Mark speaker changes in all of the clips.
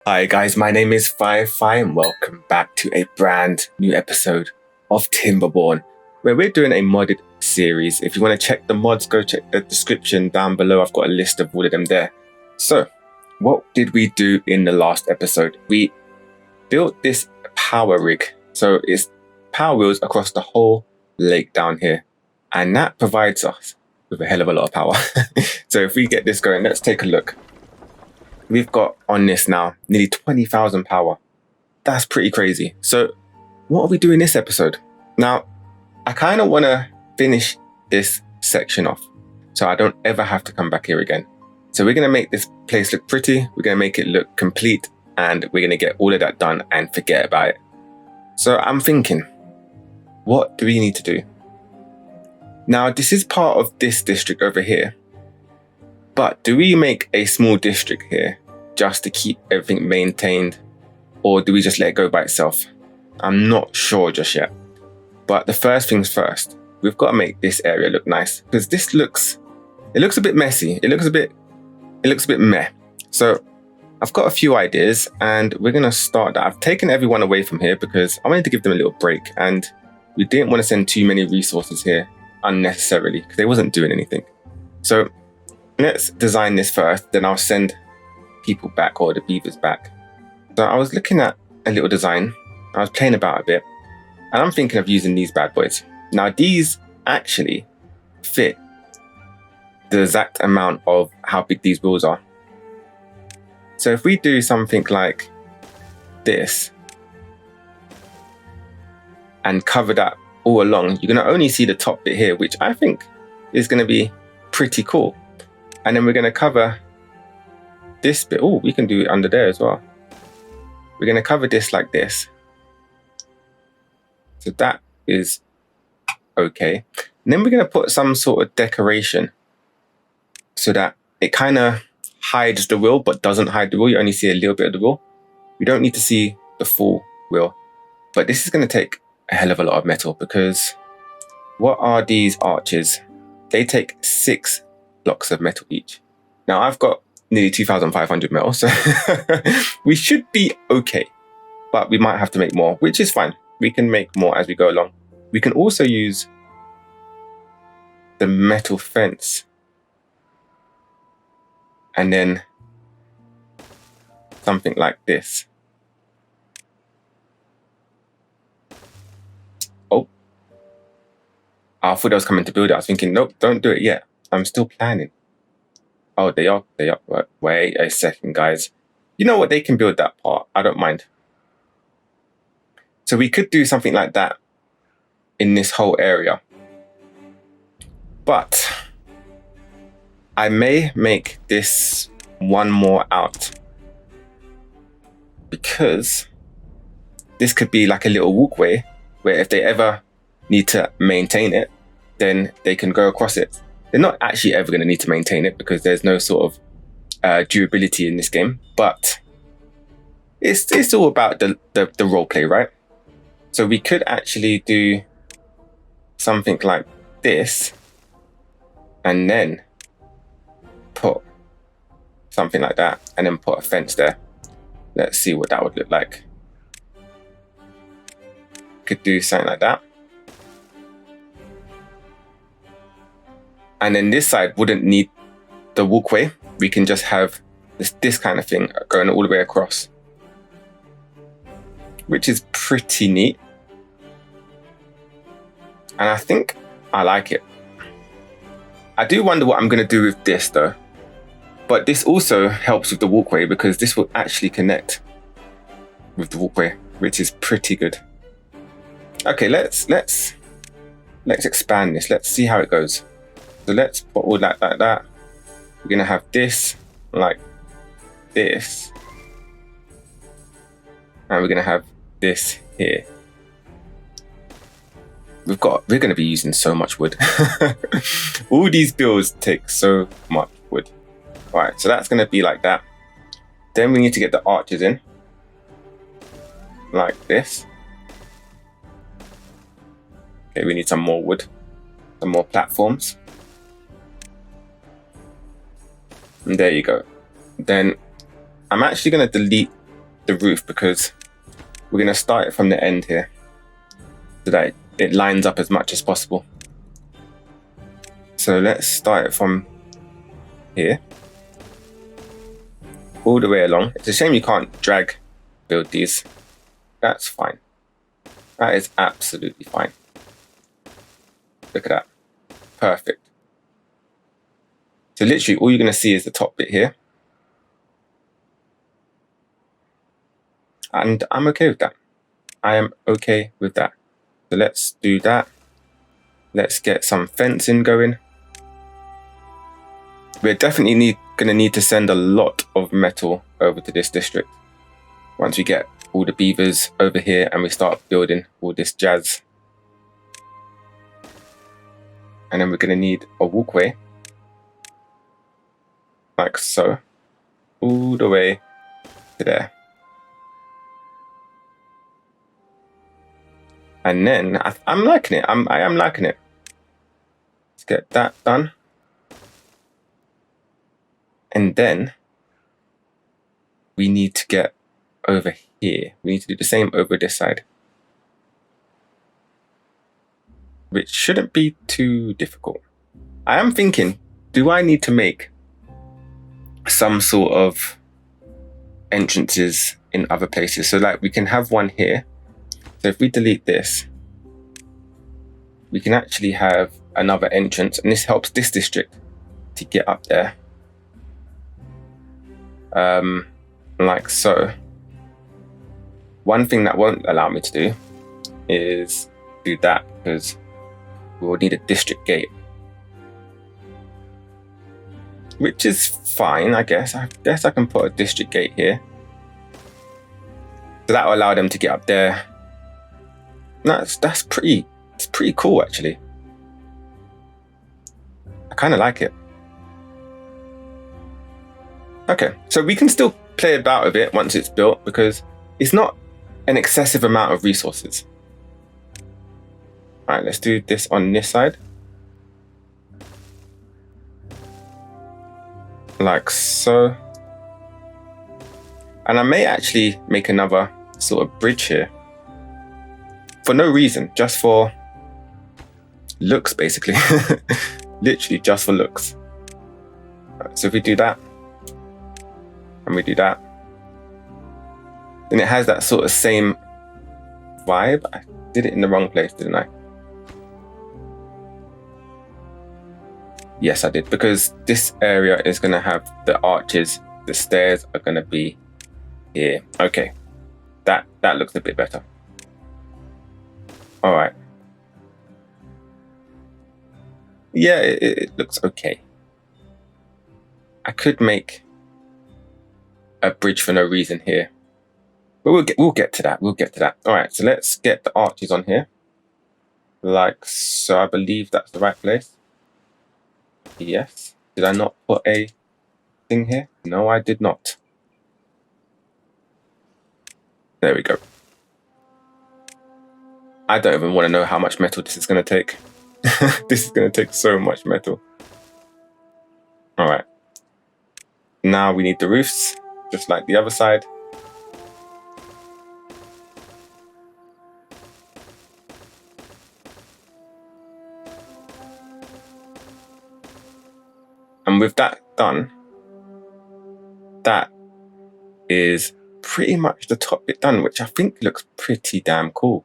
Speaker 1: Hi guys, my name is Firefly and welcome back to a brand new episode of Timberborn, where we're doing a modded series. If you want to check the mods, go check the description down below. I've got a list of all of them there. So, what did we do in the last episode? We built this power rig. So it's power wheels across the whole lake down here. And that provides us with a hell of a lot of power. So if we get this going, let's take a look. We've got on this now nearly 20,000 power. That's pretty crazy. So what are we doing this episode? Now, I kind of want to finish this section off so I don't ever have to come back here again. So we're going to make this place look pretty. We're going to make it look complete and we're going to get all of that done and forget about it. So I'm thinking, what do we need to do? Now, this is part of this district over here. But do we make a small district here just to keep everything maintained, or do we just let it go by itself? I'm not sure just yet. But the first things first, we've got to make this area look nice because it looks a bit messy. It looks a bit meh. So I've got a few ideas and we're going to start that. I've taken everyone away from here because I wanted to give them a little break and we didn't want to send too many resources here unnecessarily because they wasn't doing anything. So let's design this first, then I'll send people back or the beavers back. So I was looking at a little design. I was playing about a bit and I'm thinking of using these bad boys. Now these actually fit the exact amount of how big these wheels are. So if we do something like this and cover that all along, you're going to only see the top bit here, which I think is going to be pretty cool. And then we're going to cover this bit. Oh, we can do it under there as well. We're going to cover this like this. So that is okay. And then we're going to put some sort of decoration so that it kind of hides the wheel but doesn't hide the wheel. You only see a little bit of the wheel. You don't need to see the full wheel. But this is going to take a hell of a lot of metal because what are these arches? They take 6 blocks of metal each. Now I've got nearly 2,500 metal, so we should be okay, but we might have to make more, which is fine. We can make more as we go along. We can also use the metal fence and then something like this. Oh, I thought I was coming to build it. I was thinking, nope, don't do it yet. I'm still planning. Oh, they are. Wait a second, guys. You know what? They can build that part. I don't mind. So we could do something like that in this whole area. But I may make this one more out because this could be like a little walkway where if they ever need to maintain it, then they can go across it. They're not actually ever going to need to maintain it because there's no sort of durability in this game, but it's all about the role play, right? So we could actually do something like this and then put something like that and then put a fence there. Let's see what that would look like. Could do something like that. And then this side wouldn't need the walkway. We can just have this kind of thing going all the way across, which is pretty neat. And I think I like it. I do wonder what I'm going to do with this though. But this also helps with the walkway because this will actually connect with the walkway, which is pretty good. Okay, let's expand this. Let's see how it goes. So let's put all that like that. We're gonna have this like this. And we're gonna have this here. We're gonna be using so much wood. All these builds take so much wood. All right, so that's gonna be like that. Then we need to get the arches in. Like this. Okay, we need some more wood. Some more platforms. And there you go. Then I'm actually going to delete the roof because we're going to start it from the end here so that it lines up as much as possible. So let's start it from here all the way along. It's a shame you can't drag build these. That's fine. That is absolutely fine. Look at that. Perfect. So literally all you're going to see is the top bit here. And I'm okay with that. I am okay with that. So let's do that. Let's get some fencing going. We're definitely going to need to send a lot of metal over to this district once we get all the beavers over here and we start building all this jazz. And then we're going to need a walkway like so, all the way to there. And then I'm liking it. I am liking it. Let's get that done. And then we need to get over here. We need to do the same over this side, which shouldn't be too difficult. I am thinking, do I need to make some sort of entrances in other places? So like we can have one here. So if we delete this, we can actually have another entrance, and this helps this district to get up there. Like so. One thing that won't allow me to do is do that because we will need a district gate. Which is fine, I guess. I guess I can put a district gate here. So that will allow them to get up there. That's pretty cool actually. I kind of like it. Okay, so we can still play about with it once it's built because it's not an excessive amount of resources. All right, let's do this on this side. Like so. And I may actually make another sort of bridge here. For no reason, just for looks basically. Literally just for looks. Right, so if we do that, and we do that, then it has that sort of same vibe. I did it in the wrong place, didn't I? Yes, I did, because this area is going to have the arches. The stairs are going to be here. Okay, that looks a bit better. All right. Yeah, it looks okay. I could make a bridge for no reason here, but we'll get to that. We'll get to that. All right, so let's get the arches on here, like so. I believe that's the right place. Yes. Did I not put a thing here? No, I did not. There we go. I don't even want to know how much metal this is going to take. This is going to take so much metal. All right. Now we need the roofs, just like the other side. And with that done, that is pretty much the top bit done, which I think looks pretty damn cool.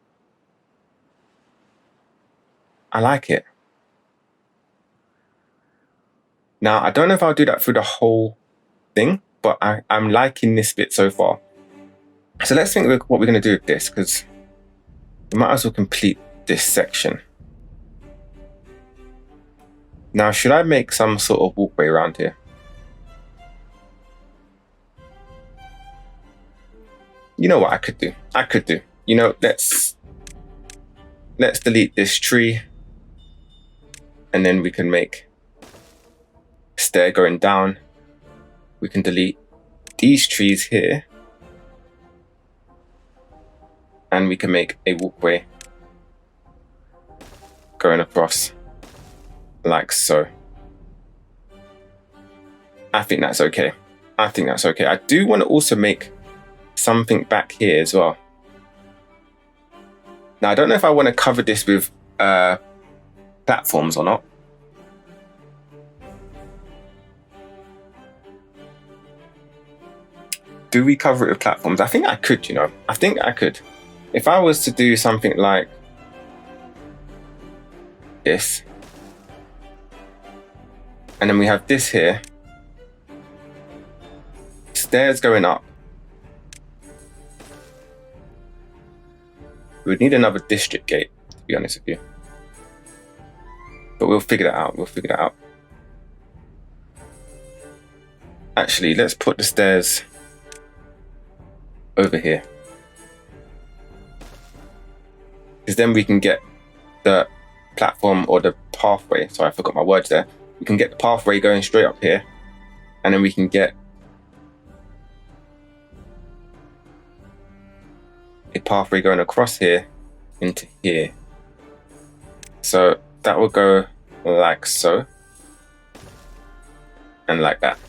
Speaker 1: I like it. Now, I don't know if I'll do that through the whole thing, but I'm liking this bit so far. So let's think what we're going to do with this, because we might as well complete this section. Now, should I make some sort of walkway around here? You know what I could do? You know, let's delete this tree, and then we can make a stair going down. We can delete these trees here, and we can make a walkway going across like so. I think that's okay. I do want to also make something back here as well. Now, I don't know if I want to cover this with platforms or not. Do we cover it with platforms? I think I could, you know. I think I could. If I was to do something like this, and then we have this here, stairs going up. We would need another district gate, to be honest with you. But we'll figure that out. We'll figure that out. Actually, let's put the stairs over here. Because then we can get the platform or the pathway. Sorry, I forgot my words there. We can get the pathway going straight up here. And then we can get a pathway going across here into here. So that will go like so. And like that.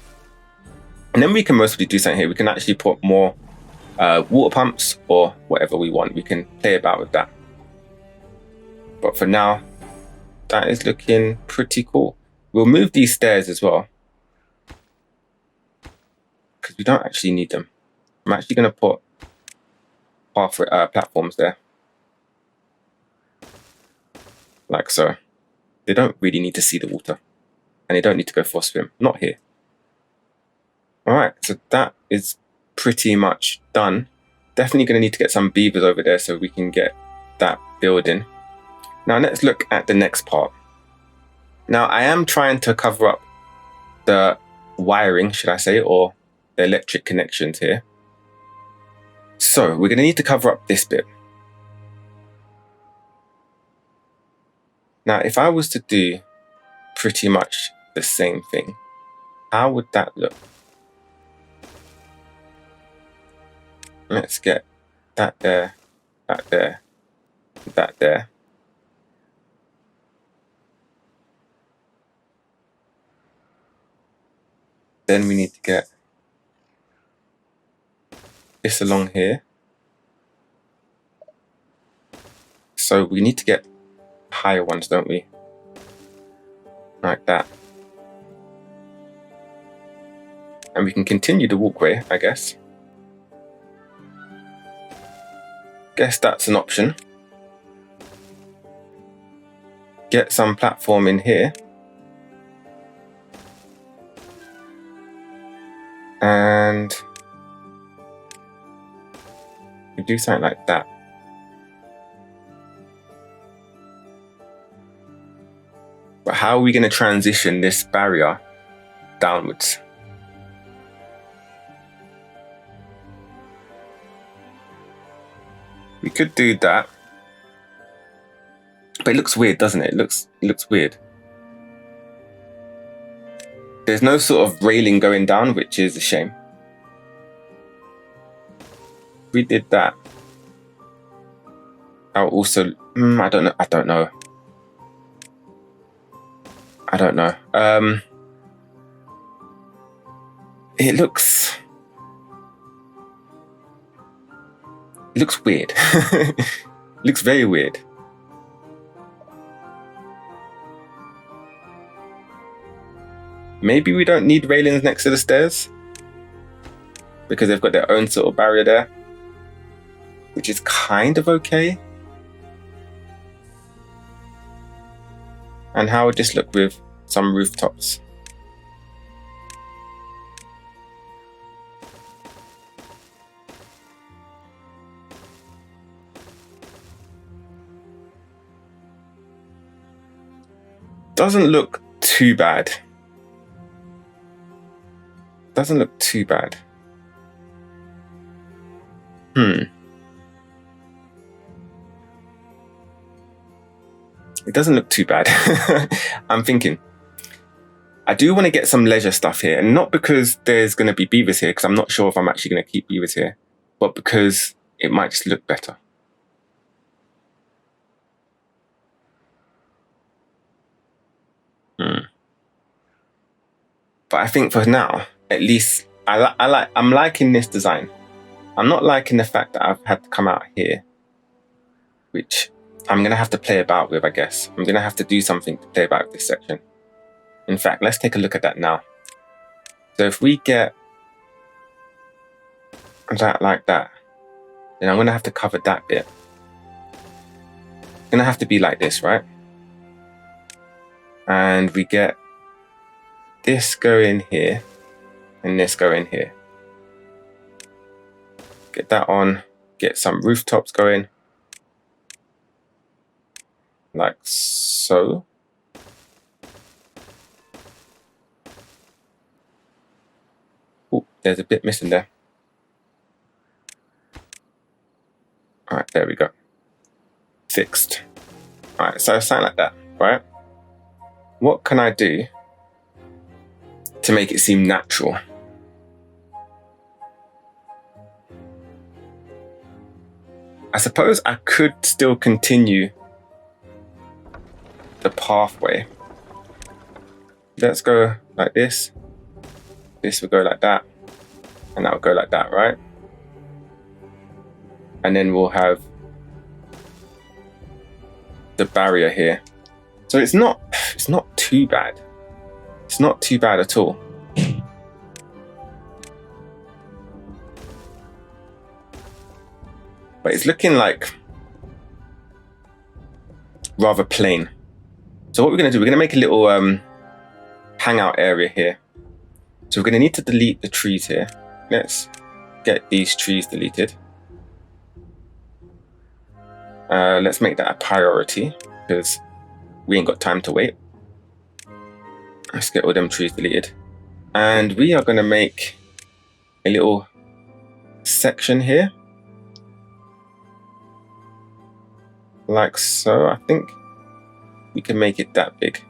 Speaker 1: And then we can mostly do something here. We can actually put more water pumps or whatever we want. We can play about with that. But for now, that is looking pretty cool. We'll move these stairs as well, because we don't actually need them. I'm actually going to put pathway platforms there. Like so. They don't really need to see the water. And they don't need to go for a swim. Not here. Alright, so that is pretty much done. Definitely going to need to get some beavers over there so we can get that building. Now let's look at the next part. Now I am trying to cover up the wiring, should I say, or the electric connections here. So we're going to need to cover up this bit. Now if I was to do pretty much the same thing, how would that look? Let's get that there, that there, that there. Then we need to get this along here. So we need to get higher ones, don't we? Like that. And we can continue the walkway, I guess. Guess that's an option. Get some platform in here. And we do something like that. But how are we going to transition this barrier downwards? We could do that. But it looks weird, doesn't it? It looks weird. There's no sort of railing going down, which is a shame. We did that. I'll also, I don't know. It looks weird. Looks very weird. Maybe we don't need railings next to the stairs because they've got their own sort of barrier there, which is kind of okay. And how would this look with some rooftops? Doesn't look too bad. Doesn't look too bad. It doesn't look too bad. I'm thinking, I do want to get some leisure stuff here, and not because there's going to be beavers here, because I'm not sure if I'm actually going to keep beavers here, but because it might just look better. But I think for now, at least I'm liking this design. I'm not liking the fact that I've had to come out here, which I'm going to have to play about with, I guess. I'm going to have to do something to play about with this section. In fact, let's take a look at that now. So if we get that like that, then I'm going to have to cover that bit. It's going to have to be like this, right? And we get this go in here and this go in here. Get that on, get some rooftops going. Like so. Oh, there's a bit missing there. All right, there we go. Fixed. All right, so something like that, right? What can I do to make it seem natural? I suppose I could still continue the pathway. Let's go like this. This will go like that. And that will go like that, right? And then we'll have the barrier here. So it's not too bad. It's not too bad at all. But it's looking like rather plain. So what we're going to do, we're going to make a little hangout area here. So we're going to need to delete the trees here. Let's get these trees deleted. Let's make that a priority because we ain't got time to wait. Let's get all them trees deleted. And we are going to make a little section here. Like so. I think we can make it that big.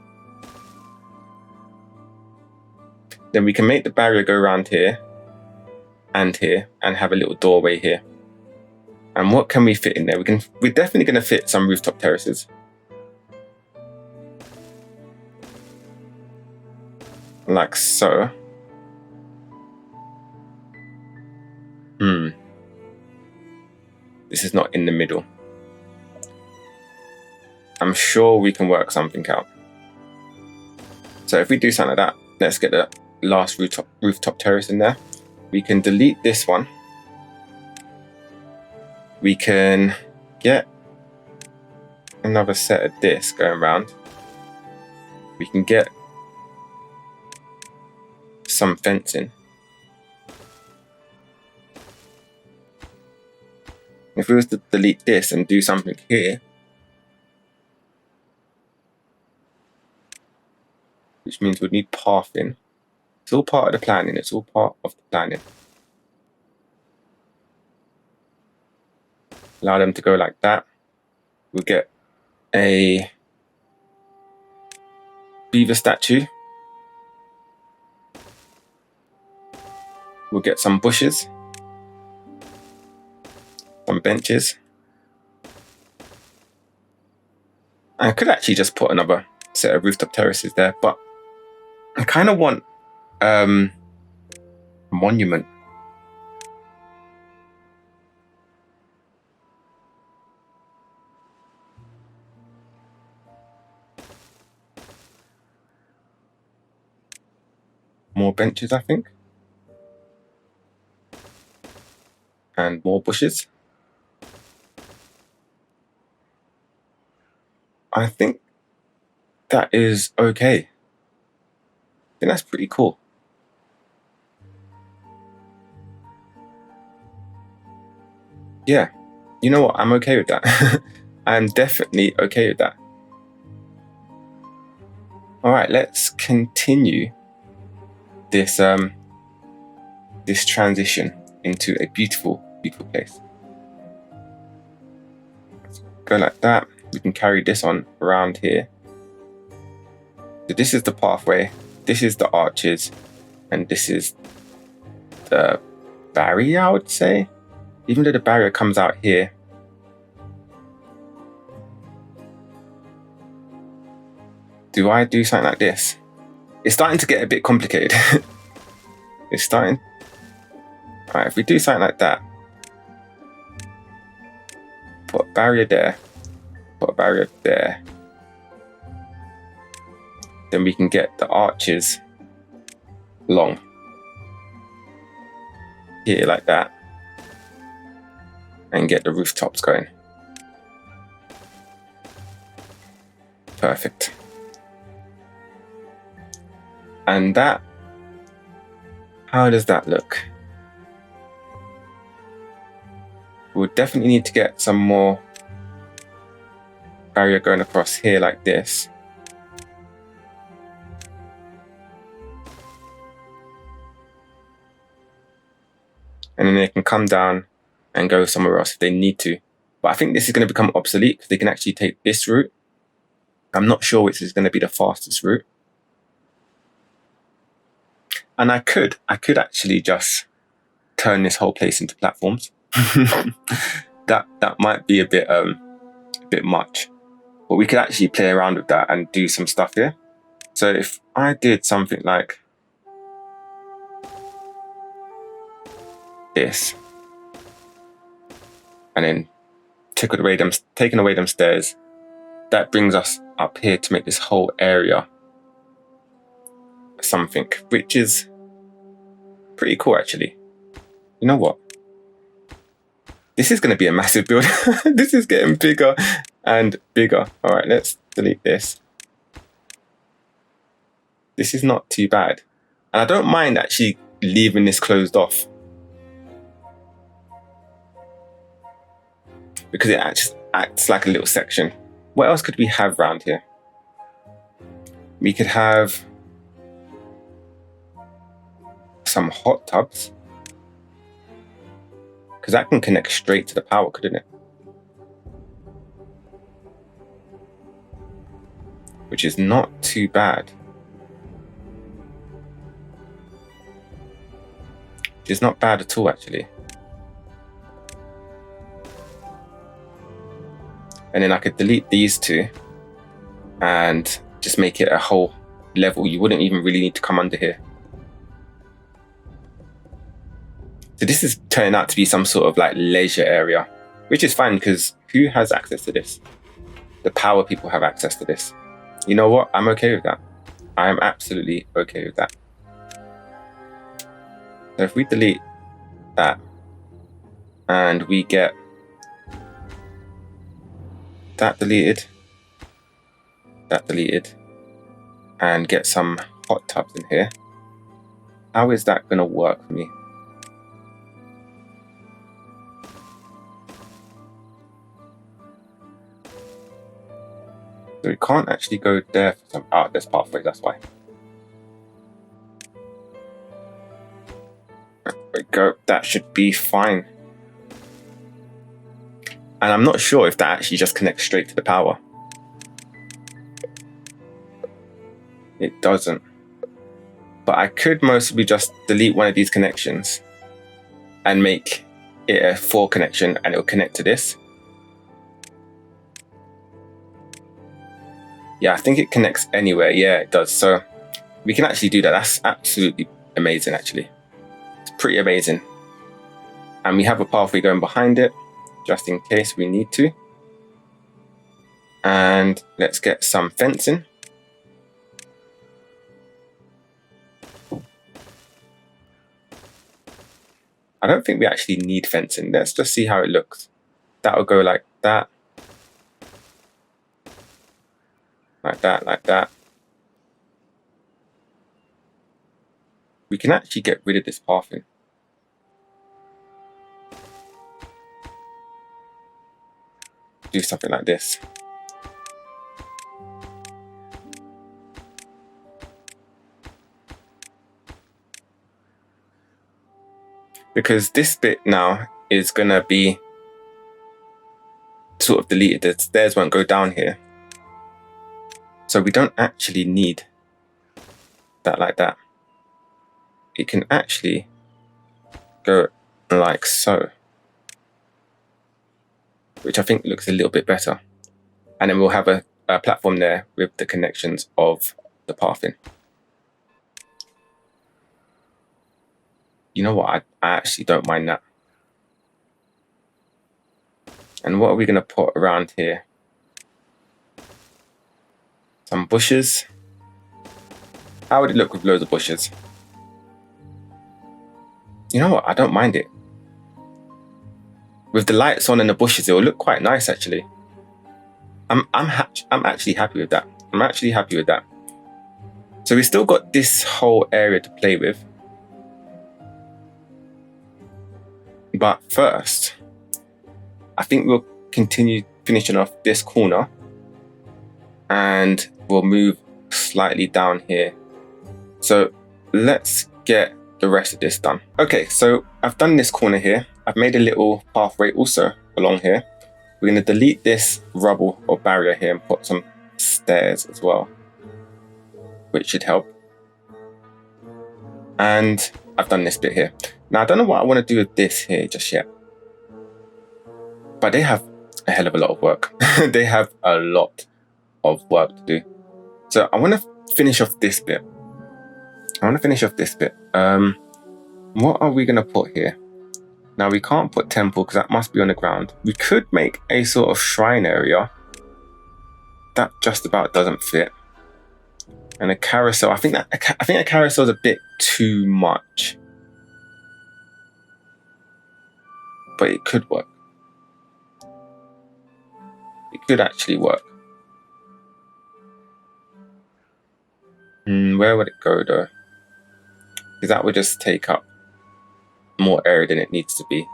Speaker 1: Then we can make the barrier go around here and have a little doorway here. And what can we fit in there? We're definitely going to fit some rooftop terraces. Like so. This is not in the middle. I'm sure we can work something out. So if we do something like that, let's get the last rooftop terrace in there. We can delete this one. We can get another set of this going around. We can get some fencing. If we was to delete this and do something here, which means we'd need pathing. It's all part of the planning. It's all part of the planning. Allow them to go like that. We'll get a beaver statue. We'll get some bushes. Some benches. I could actually just put another set of rooftop terraces there, but I kind of want a monument. More benches, I think. And more bushes. I think that is okay. I think that's pretty cool. Yeah, you know what? I'm okay with that. I'm definitely okay with that. All right, let's continue this this transition into a beautiful, beautiful place. Let's go like that. We can carry this on around here. So this is the pathway, this is the arches, and this is the barrier, I would say. Even though the barrier comes out here. Do I do something like this? It's starting to get a bit complicated. It's starting. Alright, if we do something like that, put a barrier there, put a barrier there. Then we can get the arches long here like that and get the rooftops going. Perfect. And that, how does that look? We'll definitely need to get some more barrier going across here like this. And then they can come down and go somewhere else if they need to. But I think this is going to become obsolete because they can actually take this route. I'm not sure which is going to be the fastest route. And I could actually just turn this whole place into platforms. that might be a bit much. But we could actually play around with that and do some stuff here. So if I did something like this, and then taking away them stairs, that brings us up here to make this whole area something, which is pretty cool actually. You know what? This is going to be a massive build. This is getting bigger and bigger. All right, let's delete this. This is not too bad. And I don't mind actually leaving this closed off, because it acts like a little section. What else could we have around here? We could have some hot tubs, because that can connect straight to the power, couldn't it? Which is not too bad. Which is not bad at all, actually. And then I could delete these two and just make it a whole level. You wouldn't even really need to come under here. So this is turning out to be some sort of like leisure area, which is fine because who has access to this? The power people have access to this. You know what? I'm okay with that. I am absolutely okay with that. So if we delete that and we get that deleted, and get some hot tubs in here, how is that going to work for me? So we can't actually go there for some there's pathway, that's why. There we go, that should be fine. And I'm not sure if that actually just connects straight to the power. It doesn't. But I could mostly just delete one of these connections and make it a 4 connection, and it'll connect to this. Yeah, I think it connects anywhere. Yeah, it does. So we can actually do that. That's absolutely amazing, actually. It's pretty amazing. And we have a pathway going behind it, just in case we need to. And let's get some fencing. I don't think we actually need fencing. Let's just see how it looks. That'll go like that. Like that, like that. We can actually get rid of this pathing. Do something like this. Because this bit now is going to be sort of deleted. The stairs won't go down here. So we don't actually need that like that. It can actually go like so, which I think looks a little bit better. And then we'll have a platform there with the connections of the pathing. You know what? I actually don't mind that. And what are we going to put around here? Some bushes. How would it look with loads of bushes? You know what? I don't mind it. With the lights on and the bushes, it will look quite nice actually. I'm actually happy with that. I'm actually happy with that. So we still got this whole area to play with. But first, I think we'll continue finishing off this corner and we'll move slightly down here. So let's get the rest of this done. Okay, so I've done this corner here. I've made a little pathway also along here. We're going to delete this rubble or barrier here and put some stairs as well, which should help. And I've done this bit here. Now, I don't know what I want to do with this here just yet, but they have a hell of a lot of work. They have a lot of work to do. So I want to finish off this bit. What are we going to put here? Now, we can't put temple because that must be on the ground. We could make a sort of shrine area. That just about doesn't fit. And a carousel, I think a carousel is a bit too much. But it could work. It could actually work. Where would it go though? Because that would just take up more area than it needs to be.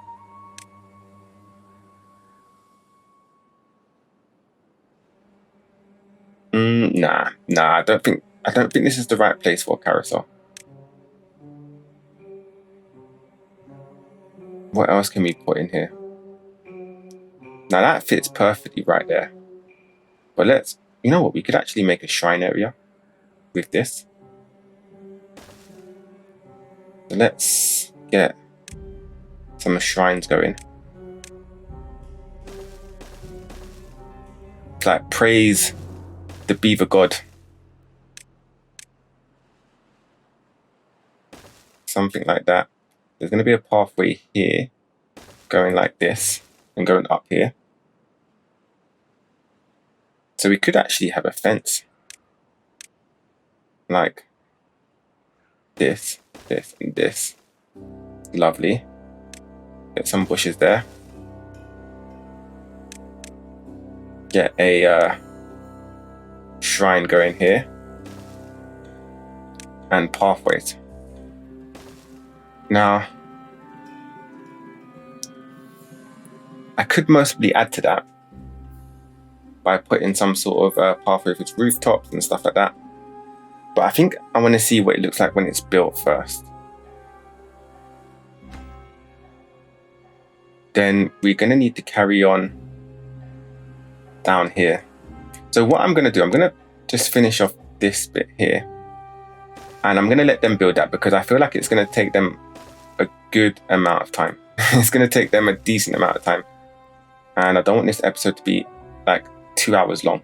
Speaker 1: Nah, I don't think this is the right place for a carousel. What else can we put in here? Now that fits perfectly right there. But you know what, we could actually make a shrine area with this. So let's get some shrines going. It's like praise the beaver god. Something like that. There's going to be a pathway here going like this and going up here. So we could actually have a fence like this, this, and this. Lovely. Get some bushes there. Get a shrine going here. And pathways. Now, I could mostly add to that by putting some sort of pathway with rooftops and stuff like that. But I think I want to see what it looks like when it's built first. Then we're going to need to carry on down here. So what I'm going to do, I'm going to just finish off this bit here. And I'm going to let them build that because I feel like it's going to take them a good amount of time. It's going to take them a decent amount of time. And I don't want this episode to be like 2 hours long.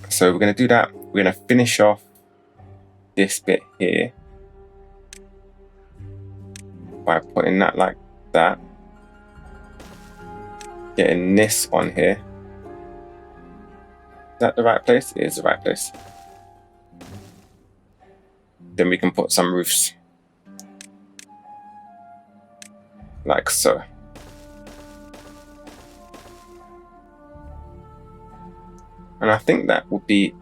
Speaker 1: So we're going to do that. We're going to finish off this bit here by putting that like that. Getting this on here. Is that the right place? It is the right place. Then we can put some roofs. Like so. And I think that would be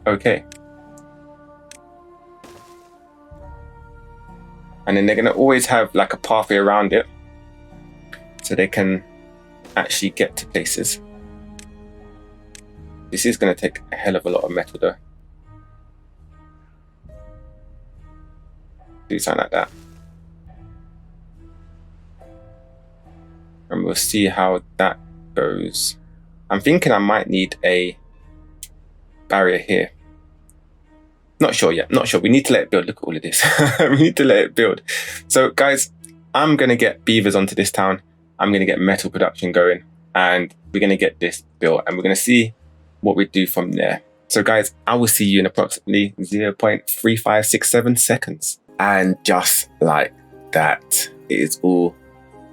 Speaker 1: okay. And then they're going to always have like a pathway around it so they can actually get to places. This is going to take a hell of a lot of metal though. Do something like that. And we'll see how that goes. I'm thinking I might need a barrier here. Not sure yet, not sure. We need to let it build. Look at all of this. We need to let it build. So guys, I'm going to get beavers onto this town. I'm going to get metal production going and we're going to get this built and we're going to see what we do from there. So guys, I will see you in approximately 0.3567 seconds. And just like that, it is all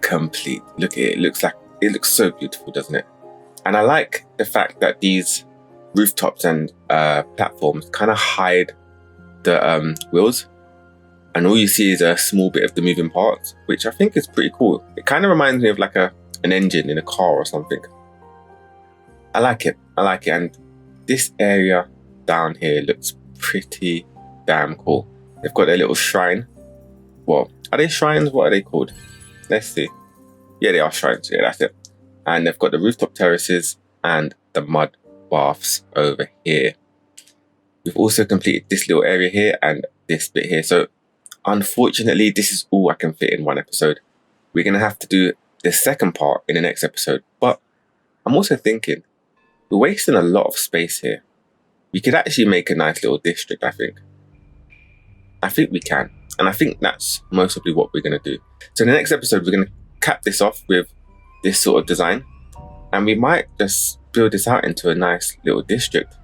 Speaker 1: complete. Look at it, it looks like it looks so beautiful, doesn't it? And I like the fact that these rooftops and platforms kind of hide the wheels, and all you see is a small bit of the moving parts, which I think is pretty cool. It kind of reminds me of like an engine in a car or something. I like it, and this area down here looks pretty damn cool. They've got their little shrine. Well, are they shrines? What are they called? Let's see. Yeah, they are shrines. Yeah, that's it. And they've got the rooftop terraces and the mud baths over here. We've also completed this little area here and this bit here. So unfortunately, this is all I can fit in one episode. We're going to have to do the second part in the next episode. But I'm also thinking, we're wasting a lot of space here. We could actually make a nice little district, I think. I think we can. And I think that's mostly what we're going to do. So in the next episode, we're going to cap this off with this sort of design. And we might just build this out into a nice little district,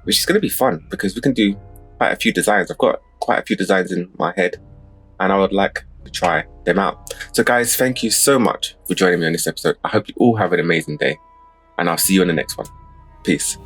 Speaker 1: which is going to be fun because we can do quite a few designs. I've got quite a few designs in my head and I would like to try them out. So guys, thank you so much for joining me on this episode. I hope you all have an amazing day and I'll see you on the next one. Peace.